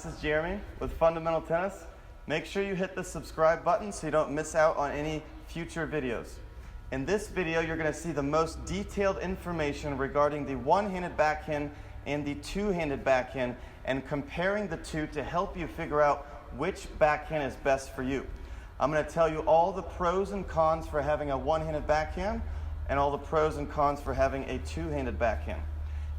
This is Jeremy with Fundamental Tennis. Make sure you hit the subscribe button so you don't miss out on any future videos. In this video, you're going to see the most detailed information regarding the one-handed backhand and the two-handed backhand and comparing the two to help you figure out which backhand is best for you. I'm going to tell you all the pros and cons for having a one-handed backhand and all the pros and cons for having a two-handed backhand.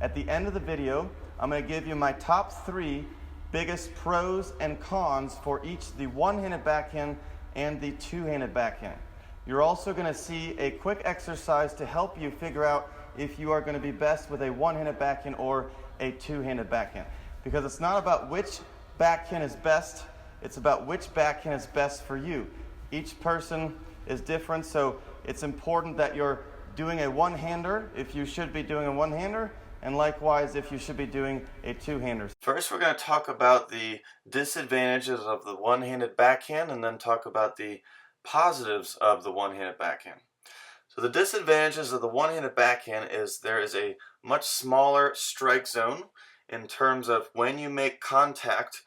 At the end of the video, I'm going to give you my top 3 biggest pros and cons for each the one-handed backhand and the two-handed backhand. You're also going to see a quick exercise to help you figure out if you are going to be best with a one-handed backhand or a two-handed backhand. Because it's not about which backhand is best, it's about which backhand is best for you. Each person is different, so it's important that you're doing a one-hander if you should be doing a one-hander, and likewise if you should be doing a two-hander. First, we're going to talk about the disadvantages of the one-handed backhand and then talk about the positives of the one-handed backhand. So the disadvantages of the one-handed backhand is there is a much smaller strike zone in terms of when you make contact.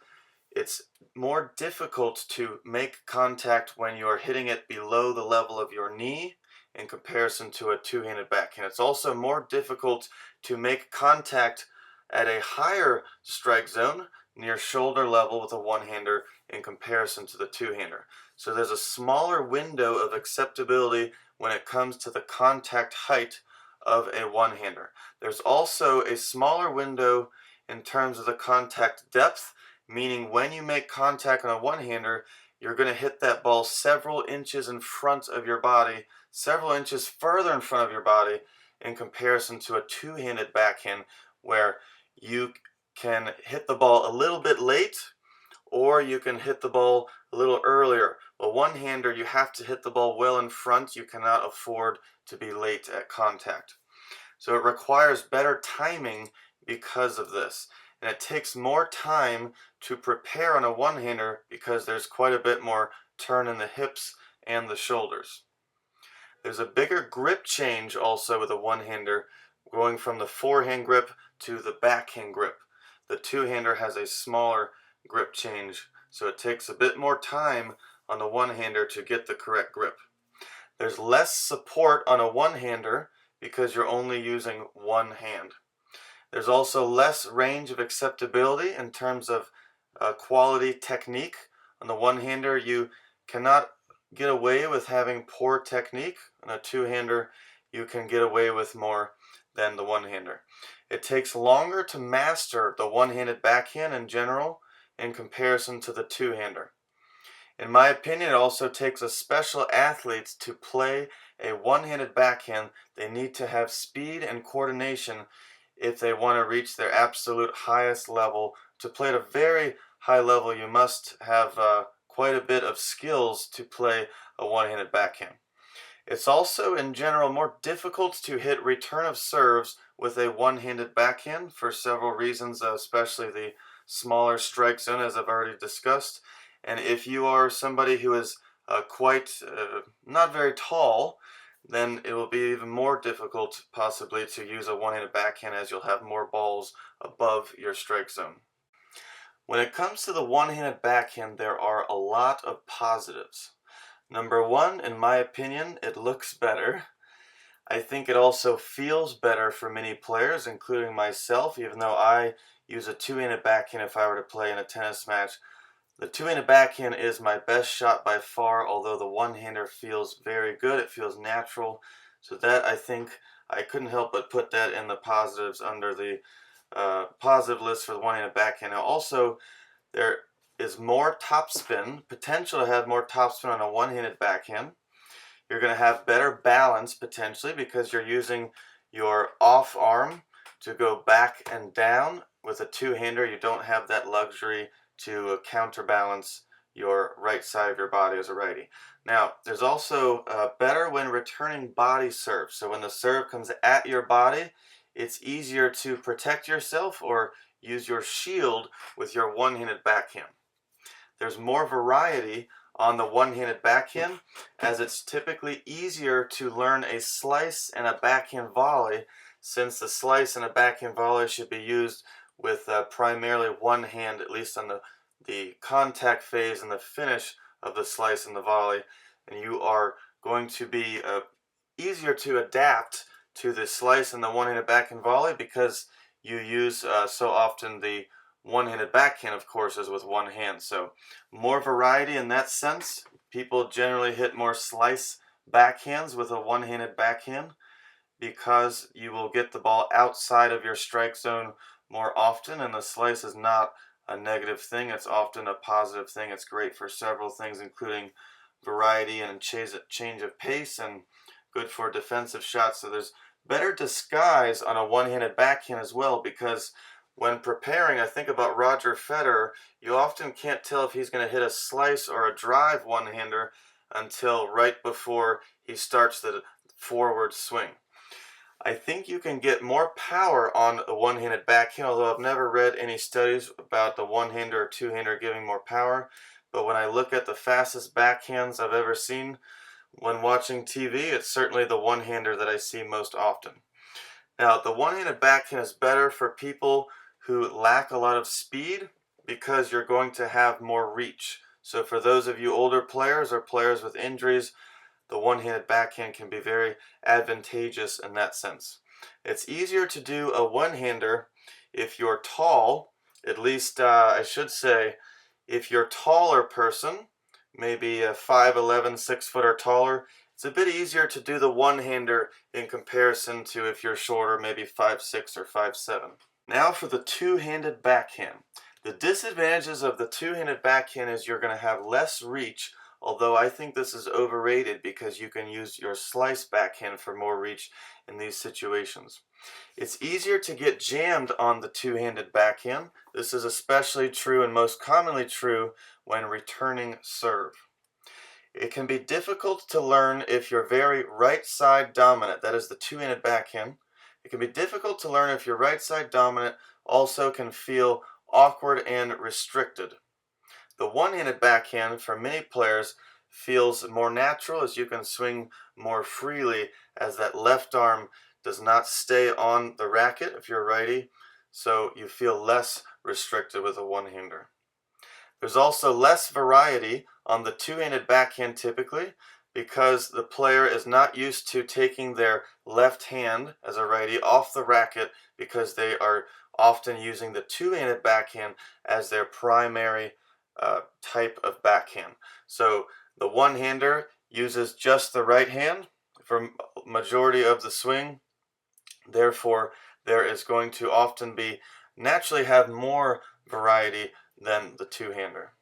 It's more difficult to make contact when you are hitting it below the level of your knee in comparison to a two-handed backhand. It's also more difficult to make contact at a higher strike zone near shoulder level with a one-hander in comparison to the two-hander. So there's a smaller window of acceptability when it comes to the contact height of a one-hander. There's also a smaller window in terms of the contact depth, meaning when you make contact on a one-hander, you're going to hit that ball several inches in front of your body, several inches further in front of your body in comparison to a two-handed backhand where you can hit the ball a little bit late or you can hit the ball a little earlier. A one-hander, you have to hit the ball well in front. You cannot afford to be late at contact. So it requires better timing because of this. And it takes more time to prepare on a one-hander because there's quite a bit more turn in the hips and the shoulders. There's a bigger grip change also with a one-hander, going from the forehand grip to the backhand grip. The two-hander has a smaller grip change, so it takes a bit more time on the one-hander to get the correct grip. There's less support on a one-hander because you're only using one hand. There's also less range of acceptability in terms of quality technique. On the one-hander, you cannot get away with having poor technique. On a two-hander, you can get away with more than the one-hander. It takes longer to master the one-handed backhand in general in comparison to the two-hander. In my opinion, it also takes a special athlete to play a one-handed backhand. They need to have speed and coordination if they want to reach their absolute highest level. To play at a very high level, you must have quite a bit of skills to play a one-handed backhand. It's also in general more difficult to hit return of serves with a one-handed backhand for several reasons, especially the smaller strike zone, as I've already discussed. And if you are somebody who is not very tall, then it will be even more difficult possibly to use a one-handed backhand as you'll have more balls above your strike zone. When it comes to the one-handed backhand, there are a lot of positives. Number one, in my opinion, it looks better. I think it also feels better for many players, including myself, even though I use a two-handed backhand if I were to play in a tennis match. The two-handed backhand is my best shot by far, although the one-hander feels very good. It feels natural. So that, I think, I couldn't help but put that in the positives under the positive list for the one-handed backhand. Now also, there is more topspin, potential to have more topspin on a one-handed backhand. You're going to have better balance potentially because you're using your off arm to go back and down. With a two-hander, you don't have that luxury to counterbalance your right side of your body as a righty. Now, there's also better when returning body serve. So when the serve comes at your body, it's easier to protect yourself or use your shield with your one-handed backhand. There's more variety on the one-handed backhand as it's typically easier to learn a slice and a backhand volley, since the slice and a backhand volley should be used with primarily one hand, at least on the contact phase and the finish of the slice and the volley, and you are going to be easier to adapt to the slice and the one-handed backhand volley because you use so often the one-handed backhand, of course, is with one hand. So more variety in that sense. People generally hit more slice backhands with a one-handed backhand because you will get the ball outside of your strike zone more often, and the slice is not a negative thing. It's often a positive thing. It's great for several things, including variety and change of pace, and good for defensive shots. So there's better disguise on a one-handed backhand as well, because when preparing, I think about Roger Federer, you often can't tell if he's going to hit a slice or a drive one-hander until right before he starts the forward swing. I think you can get more power on a one-handed backhand, although I've never read any studies about the one-hander or two-hander giving more power. But when I look at the fastest backhands I've ever seen when watching TV, it's certainly the one-hander that I see most often. Now, the one-handed backhand is better for people who lack a lot of speed because you're going to have more reach. So for those of you older players or players with injuries, the one-handed backhand can be very advantageous in that sense. It's easier to do a one-hander if you're tall, at least I should say, if you're a taller person, maybe a 5'11", 6 foot or taller, it's a bit easier to do the one-hander in comparison to if you're shorter, maybe 5'6" or 5'7". Now for the two-handed backhand. The disadvantages of the two-handed backhand is you're going to have less reach, although I think this is overrated because you can use your slice backhand for more reach in these situations. It's easier to get jammed on the two-handed backhand. This is especially true and most commonly true when returning serve. It can be difficult to learn if you're very right side dominant, that is the two-handed backhand. It can be difficult to learn if you're right side dominant, also can feel awkward and restricted. The one-handed backhand for many players feels more natural as you can swing more freely as that left arm does not stay on the racket if you're a righty, so you feel less restricted with a one-hander. There's also less variety on the two-handed backhand typically because the player is not used to taking their left hand as a righty off the racket because they are often using the two-handed backhand as their primary type of backhand. So the one-hander uses just the right hand for majority of the swing. Therefore, there is going to often be naturally have more variety than the two-hander.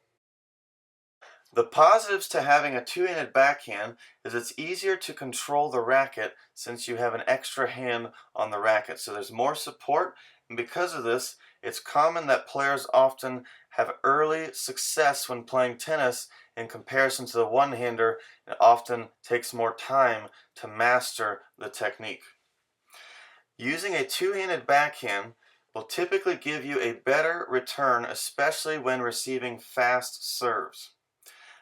The positives to having a two-handed backhand is it's easier to control the racket since you have an extra hand on the racket. So there's more support, and because of this, it's common that players often have early success when playing tennis in comparison to the one-hander. It often takes more time to master the technique. Using a two-handed backhand will typically give you a better return, especially when receiving fast serves.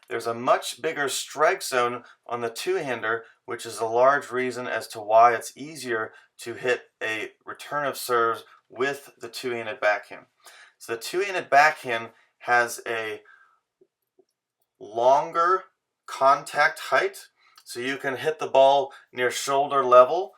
There's a much bigger strike zone on the two-hander, which is a large reason as to why it's easier to hit a return of serves with the two-handed backhand. So the two-handed backhand has a longer contact height, so you can hit the ball near shoulder level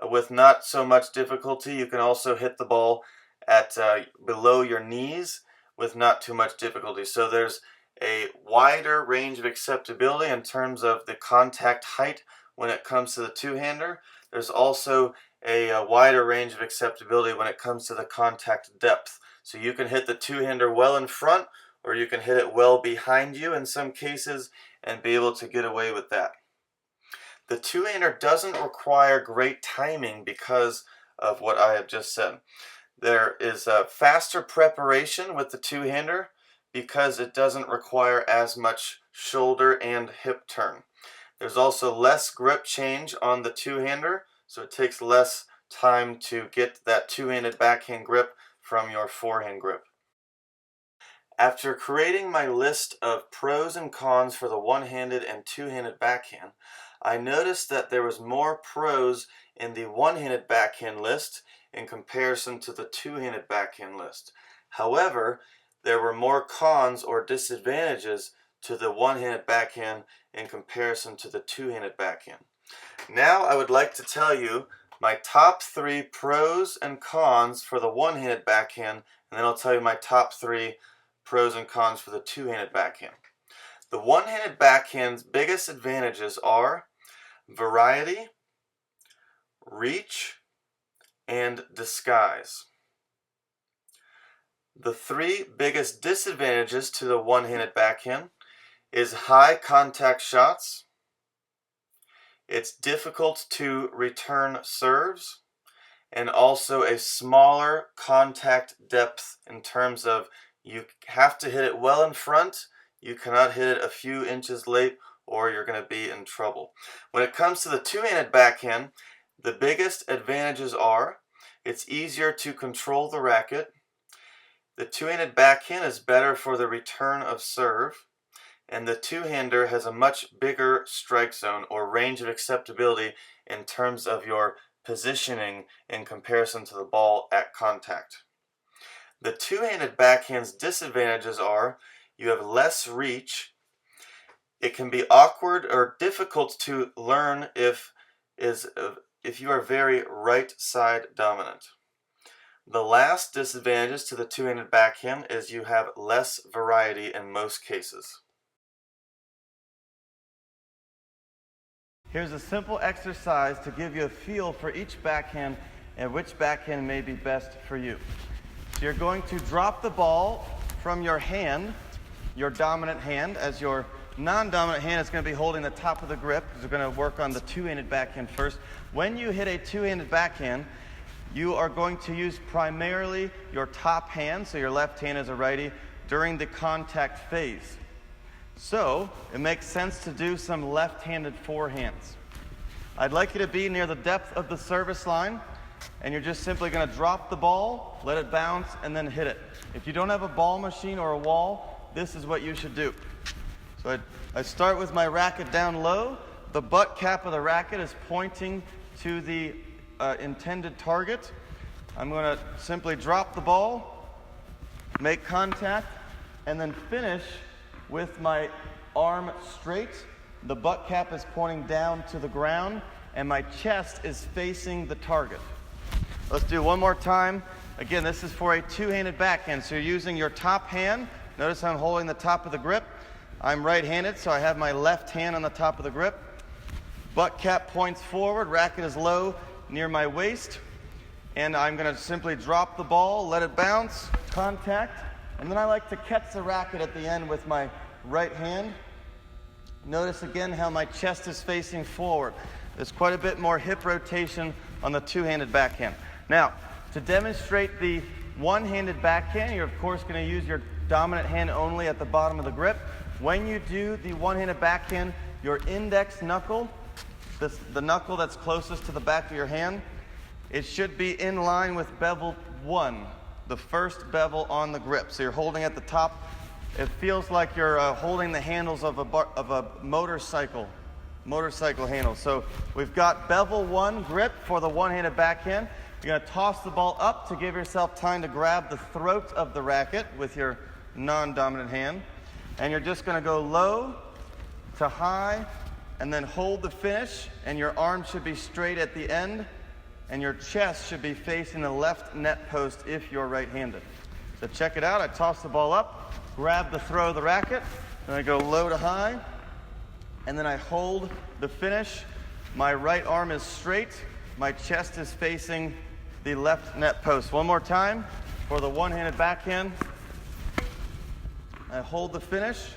with not so much difficulty. You can also hit the ball at below your knees with not too much difficulty. So there's a wider range of acceptability in terms of the contact height when it comes to the two-hander. There's also a wider range of acceptability when it comes to the contact depth. So you can hit the two-hander well in front, or you can hit it well behind you in some cases and be able to get away with that. The two-hander doesn't require great timing because of what I have just said. There is a faster preparation with the two-hander because it doesn't require as much shoulder and hip turn. There's also less grip change on the two-hander, so it takes less time to get that two-handed backhand grip from your forehand grip. After creating my list of pros and cons for the one-handed and two-handed backhand, I noticed that there was more pros in the one-handed backhand list, in comparison to the two-handed backhand list. However, there were more cons or disadvantages to the one-handed backhand in comparison to the two-handed backhand. Now I would like to tell you my top 3 pros and cons for the one-handed backhand, and then I'll tell you my top 3 pros and cons for the two-handed backhand. The one-handed backhand's biggest advantages are variety, reach, and disguise. The 3 biggest disadvantages to the one-handed backhand is high contact shots, it's difficult to return serves, and also a smaller contact depth in terms of you have to hit it well in front, you cannot hit it a few inches late or you're going to be in trouble. When it comes to the two-handed backhand, the biggest advantages are it's easier to control the racket, the two-handed backhand is better for the return of serve, and the two-hander has a much bigger strike zone or range of acceptability in terms of your positioning in comparison to the ball at contact. The two-handed backhand's disadvantages are you have less reach, it can be awkward or difficult to learn if you are very right side dominant. The last disadvantage to the two-handed backhand is you have less variety in most cases. Here's a simple exercise to give you a feel for each backhand and which backhand may be best for you. So you're going to drop the ball from your hand, your dominant hand, as your non-dominant hand is going to be holding the top of the grip, because we're going to work on the two-handed backhand first. When you hit a two-handed backhand, you are going to use primarily your top hand, so your left hand is a righty, during the contact phase. So it makes sense to do some left-handed forehands. I'd like you to be near the depth of the service line, and you're just simply going to drop the ball, let it bounce, and then hit it. If you don't have a ball machine or a wall, this is what you should do. So I start with my racket down low. The butt cap of the racket is pointing to the intended target. I'm going to simply drop the ball, make contact, and then finish with my arm straight. The butt cap is pointing down to the ground, and my chest is facing the target. Let's do one more time. Again, this is for a two-handed backhand, so you're using your top hand. Notice I'm holding the top of the grip. I'm right-handed, so I have my left hand on the top of the grip. Butt cap points forward, racket is low near my waist, and I'm going to simply drop the ball, let it bounce, contact, and then I like to catch the racket at the end with my right hand. Notice again how my chest is facing forward. There's quite a bit more hip rotation on the two-handed backhand. Now, to demonstrate the one-handed backhand, you're of course going to use your dominant hand only at the bottom of the grip. When you do the one-handed backhand, your index knuckle, the knuckle that's closest to the back of your hand, it should be in line with bevel 1, the first bevel on the grip. So you're holding at the top. It feels like you're holding the handles of a motorcycle handle. So we've got bevel 1 grip for the one-handed backhand. You're going to toss the ball up to give yourself time to grab the throat of the racket with your non-dominant hand. And you're just going to go low to high and then hold the finish, and your arm should be straight at the end, and your chest should be facing the left net post if you're right-handed. So check it out. I toss the ball up, grab the throw of the racket, then I go low to high, and then I hold the finish. My right arm is straight, my chest is facing the left net post. One more time for the one-handed backhand. I hold the finish,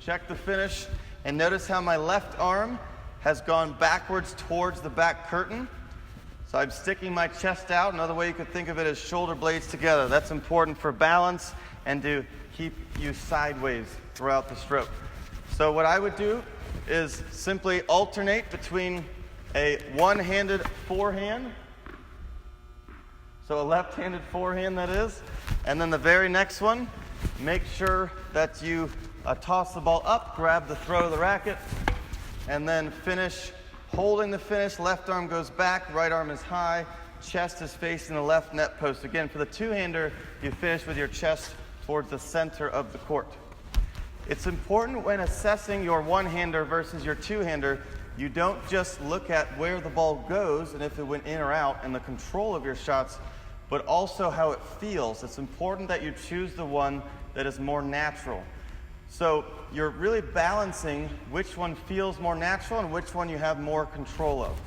check the finish, and notice how my left arm has gone backwards towards the back curtain. So I'm sticking my chest out. Another way you could think of it is shoulder blades together. That's important for balance and to keep you sideways throughout the stroke. So what I would do is simply alternate between a one-handed forehand, so a left-handed forehand that is, and then the very next one, make sure that you toss the ball up, grab the throw of the racket, and then finish holding the finish. Left arm goes back, right arm is high, chest is facing the left net post. Again, for the two-hander, you finish with your chest towards the center of the court. It's important when assessing your one-hander versus your two-hander, you don't just look at where the ball goes and if it went in or out and the control of your shots, but also how it feels. It's important that you choose the one that is more natural. So you're really balancing which one feels more natural and which one you have more control of.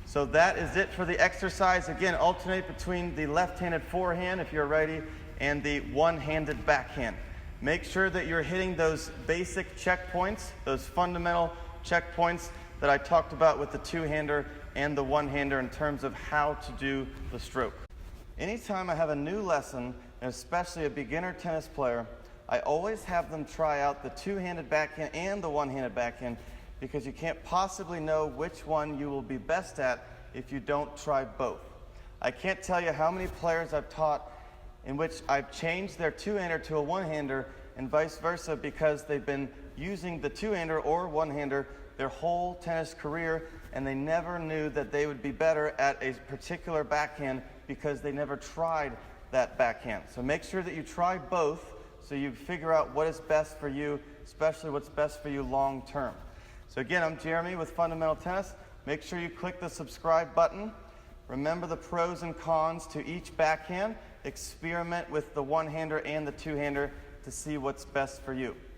So that is it for the exercise. Again, alternate between the left-handed forehand, if you're righty, and the one-handed backhand. Make sure that you're hitting those basic checkpoints, those fundamental checkpoints that I talked about with the two-hander and the one-hander in terms of how to do the stroke. Anytime I have a new lesson, and especially a beginner tennis player, I always have them try out the two-handed backhand and the one-handed backhand, because you can't possibly know which one you will be best at if you don't try both. I can't tell you how many players I've taught in which I've changed their two-hander to a one-hander and vice versa because they've been using the two-hander or one-hander their whole tennis career and they never knew that they would be better at a particular backhand because they never tried that backhand. So make sure that you try both so you figure out what is best for you, especially what's best for you long term. So again, I'm Jeremy with Fundamental Tennis. Make sure you click the subscribe button. Remember the pros and cons to each backhand. Experiment with the one-hander and the two-hander to see what's best for you.